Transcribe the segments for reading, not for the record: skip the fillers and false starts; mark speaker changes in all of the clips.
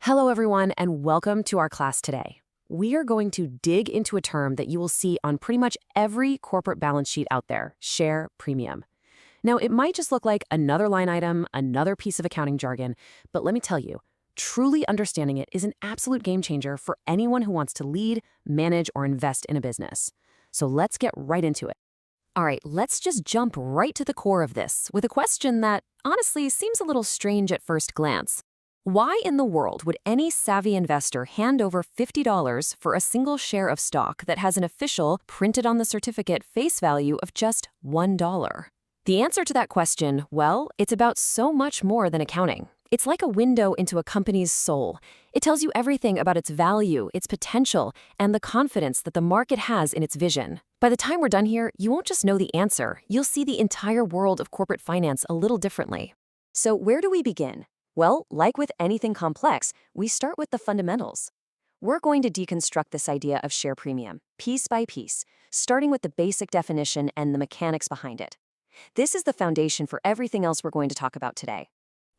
Speaker 1: Hello, everyone, and welcome to our class today. We are going to dig into a term that you will see on pretty much every corporate balance sheet out there, share premium. Now, it might just look like another line item, another piece of accounting jargon, but let me tell you, truly understanding it is an absolute game changer for anyone who wants to lead, manage, or invest in a business. So let's get right into it. All right, let's just jump right to the core of this with a question that honestly seems a little strange at first glance. Why in the world would any savvy investor hand over $50 for a single share of stock that has an official, printed on the certificate face value of just $1? The answer to that question, well, it's about so much more than accounting. It's like a window into a company's soul. It tells you everything about its value, its potential, and the confidence that the market has in its vision. By the time we're done here, you won't just know the answer, you'll see the entire world of corporate finance a little differently. So where do we begin? Well, like with anything complex, we start with the fundamentals. We're going to deconstruct this idea of share premium, piece by piece, starting with the basic definition and the mechanics behind it. This is the foundation for everything else we're going to talk about today.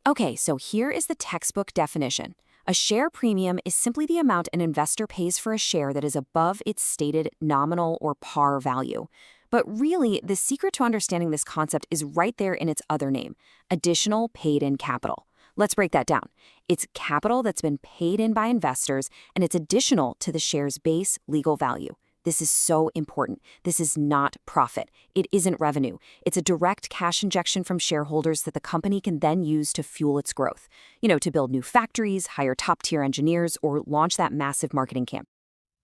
Speaker 1: Okay, so here is the textbook definition. A share premium is simply the amount an investor pays for a share that is above its stated nominal or par value. But really, the secret to understanding this concept is right there in its other name, additional paid-in capital. Let's break that down. It's capital that's been paid in by investors, and it's additional to the share's base legal value. This is so important. This is not profit. It isn't revenue. It's a direct cash injection from shareholders that the company can then use to fuel its growth. To build new factories, hire top-tier engineers, or launch that massive marketing campaign.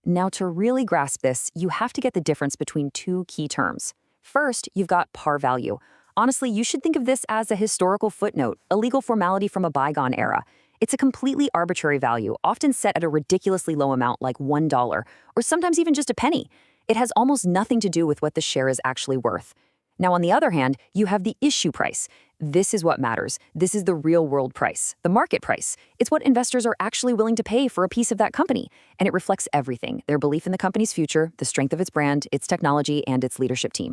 Speaker 1: Now, to really grasp this, you have to get the difference between two key terms. First, you've got par value. Honestly, you should think of this as a historical footnote, a legal formality from a bygone era. It's a completely arbitrary value, often set at a ridiculously low amount like $1, or sometimes even just a penny. It has almost nothing to do with what the share is actually worth. Now, on the other hand, you have the issue price. This is what matters. This is the real-world price, the market price. It's what investors are actually willing to pay for a piece of that company, and it reflects everything: their belief in the company's future, the strength of its brand, its technology, and its leadership team.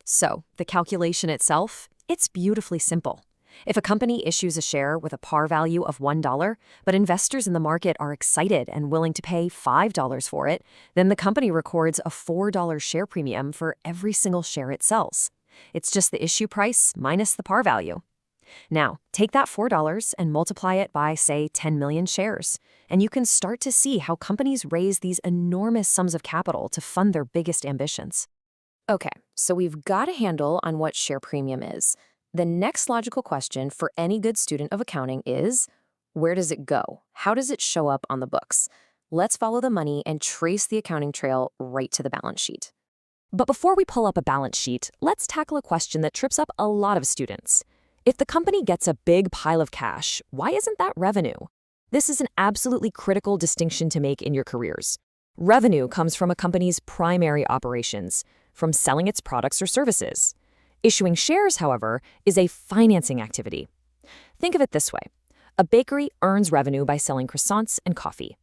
Speaker 1: So, the calculation itself, it's beautifully simple. If a company issues a share with a par value of $1, but investors in the market are excited and willing to pay $5 for it, then the company records a $4 share premium for every single share it sells. It's just the issue price minus the par value. Now, take that $4 and multiply it by, say, 10 million shares, and you can start to see how companies raise these enormous sums of capital to fund their biggest ambitions. Okay, so we've got a handle on what share premium is. The next logical question for any good student of accounting is, where does it go? How does it show up on the books? Let's follow the money and trace the accounting trail right to the balance sheet. But before we pull up a balance sheet, let's tackle a question that trips up a lot of students. If the company gets a big pile of cash, why isn't that revenue? This is an absolutely critical distinction to make in your careers. Revenue comes from a company's primary operations, from selling its products or services. Issuing shares, however, is a financing activity. Think of it this way. A bakery earns revenue by selling croissants and coffee.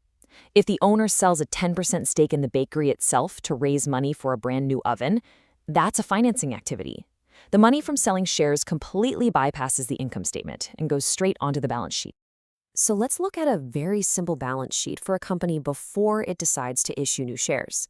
Speaker 1: If the owner sells a 10% stake in the bakery itself to raise money for a brand new oven, that's a financing activity. The money from selling shares completely bypasses the income statement and goes straight onto the balance sheet. So let's look at a very simple balance sheet for a company before it decides to issue new shares.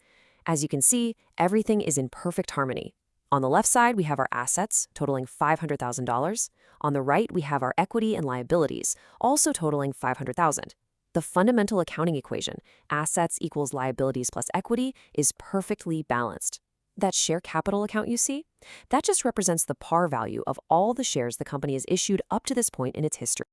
Speaker 1: As you can see, everything is in perfect harmony. On the left side, we have our assets, totaling $500,000. On the right, we have our equity and liabilities, also totaling $500,000. The fundamental accounting equation, assets equals liabilities plus equity, is perfectly balanced. That share capital account you see, that just represents the par value of all the shares the company has issued up to this point in its history.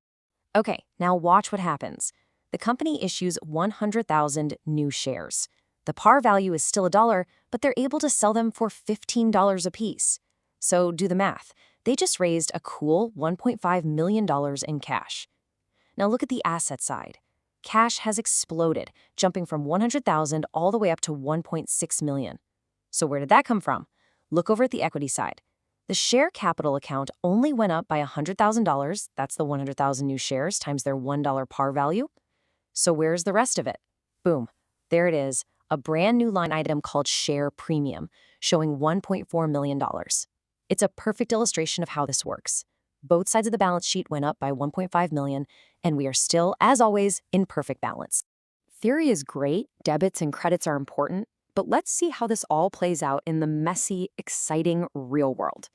Speaker 1: Okay, now watch what happens. The company issues 100,000 new shares. The par value is still $1, but they're able to sell them for $15 a piece. So do the math. They just raised a cool $1.5 million in cash. Now look at the asset side. Cash has exploded, jumping from 100,000 all the way up to 1.6 million. So where did that come from? Look over at the equity side. The share capital account only went up by $100,000. That's the 100,000 new shares times their $1 par value. So where's the rest of it? Boom. There it is. A brand new line item called share premium, showing $1.4 million. It's a perfect illustration of how this works. Both sides of the balance sheet went up by 1.5 million, and we are still, as always, in perfect balance. Theory is great, debits and credits are important, but let's see how this all plays out in the messy, exciting real world.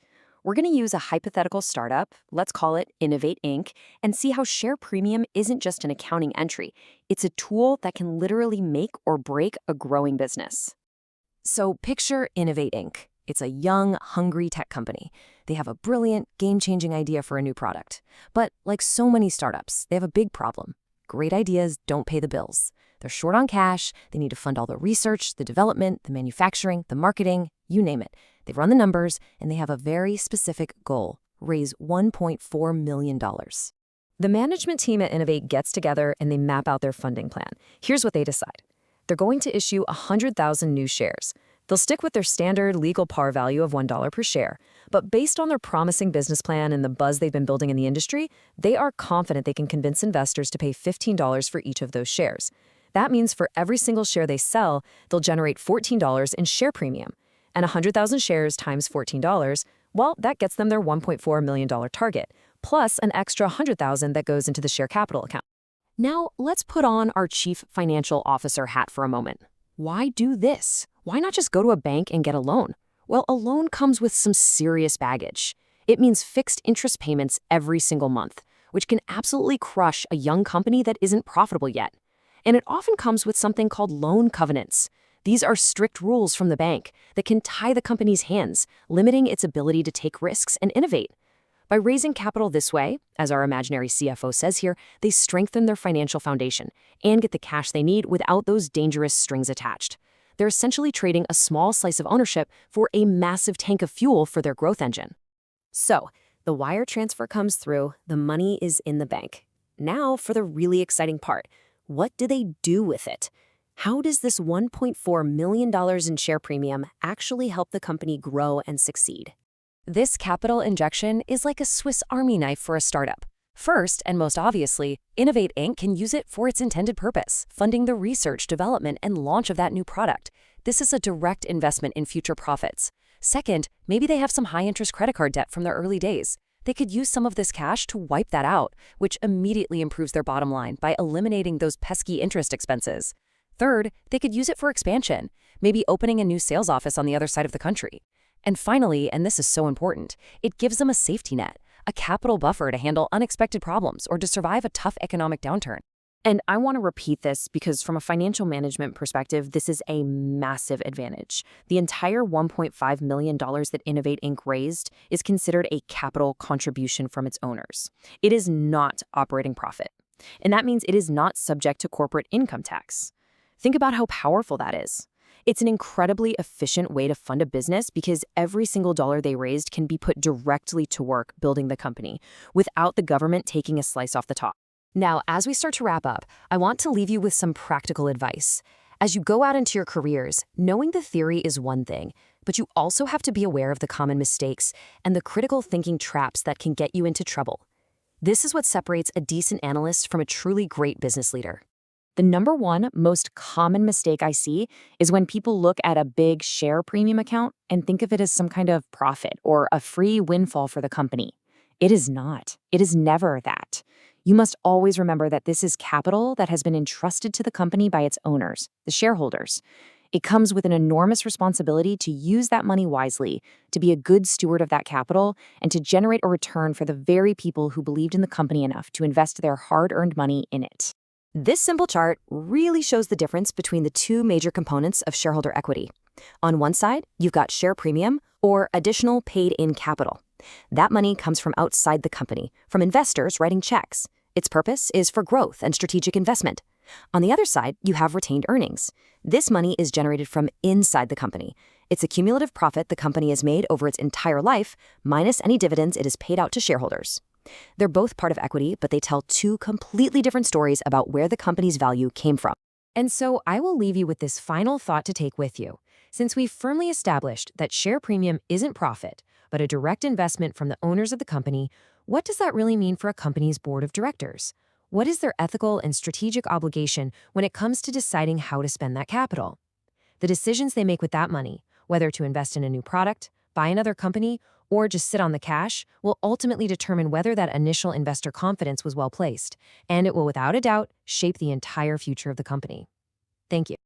Speaker 1: We're going to use a hypothetical startup, let's call it Innovate Inc., and see how share premium isn't just an accounting entry. It's a tool that can literally make or break a growing business. So picture Innovate Inc. It's a young, hungry tech company. They have a brilliant, game-changing idea for a new product. But like so many startups, they have a big problem. Great ideas don't pay the bills. They're short on cash, they need to fund all the research, the development, the manufacturing, the marketing, you name it. They run the numbers, and they have a very specific goal: raise $1.4 million. The management team at Innovate gets together and they map out their funding plan. Here's what they decide. They're going to issue 100,000 new shares. They'll stick with their standard legal par value of $1 per share, but based on their promising business plan and the buzz they've been building in the industry, they are confident they can convince investors to pay $15 for each of those shares. That means for every single share they sell, they'll generate $14 in share premium. And 100,000 shares times $14, well, that gets them their $1.4 million target, plus an extra 100,000 that goes into the share capital account. Now, let's put on our chief financial officer hat for a moment. Why do this? Why not just go to a bank and get a loan? Well, a loan comes with some serious baggage. It means fixed interest payments every single month, which can absolutely crush a young company that isn't profitable yet. And it often comes with something called loan covenants. These are strict rules from the bank that can tie the company's hands, limiting its ability to take risks and innovate. By raising capital this way, as our imaginary CFO says here, they strengthen their financial foundation and get the cash they need without those dangerous strings attached. They're essentially trading a small slice of ownership for a massive tank of fuel for their growth engine. So, the wire transfer comes through, the money is in the bank. Now for the really exciting part. What do they do with it? How does this $1.4 million in share premium actually help the company grow and succeed? This capital injection is like a Swiss Army knife for a startup. First, and most obviously, Innovate Inc. can use it for its intended purpose, funding the research, development, and launch of that new product. This is a direct investment in future profits. Second, maybe they have some high-interest credit card debt from their early days. They could use some of this cash to wipe that out, which immediately improves their bottom line by eliminating those pesky interest expenses. Third, they could use it for expansion, maybe opening a new sales office on the other side of the country. And finally, and this is so important, it gives them a safety net, a capital buffer to handle unexpected problems or to survive a tough economic downturn. And I want to repeat this because from a financial management perspective, this is a massive advantage. The entire $1.5 million that Innovate Inc. raised is considered a capital contribution from its owners. It is not operating profit. And that means it is not subject to corporate income tax. Think about how powerful that is. It's an incredibly efficient way to fund a business because every single dollar they raised can be put directly to work building the company without the government taking a slice off the top. Now, as we start to wrap up, I want to leave you with some practical advice. As you go out into your careers, knowing the theory is one thing, but you also have to be aware of the common mistakes and the critical thinking traps that can get you into trouble. This is what separates a decent analyst from a truly great business leader. The number one most common mistake I see is when people look at a big share premium account and think of it as some kind of profit or a free windfall for the company. It is not. It is never that. You must always remember that this is capital that has been entrusted to the company by its owners, the shareholders. It comes with an enormous responsibility to use that money wisely, to be a good steward of that capital, and to generate a return for the very people who believed in the company enough to invest their hard-earned money in it. This simple chart really shows the difference between the two major components of shareholder equity. On one side, you've got share premium, or additional paid-in capital. That money comes from outside the company, from investors writing checks. Its purpose is for growth and strategic investment. On the other side, you have retained earnings. This money is generated from inside the company. It's a cumulative profit the company has made over its entire life, minus any dividends it has paid out to shareholders. They're both part of equity, but they tell two completely different stories about where the company's value came from. And so I will leave you with this final thought to take with you. Since we've firmly established that share premium isn't profit, but a direct investment from the owners of the company, what does that really mean for a company's board of directors? What is their ethical and strategic obligation when it comes to deciding how to spend that capital? The decisions they make with that money, whether to invest in a new product, buy another company,
Speaker 2: or just sit on the cash will ultimately determine whether that initial investor confidence was well placed, and it will without a doubt shape the entire future of the company. Thank you.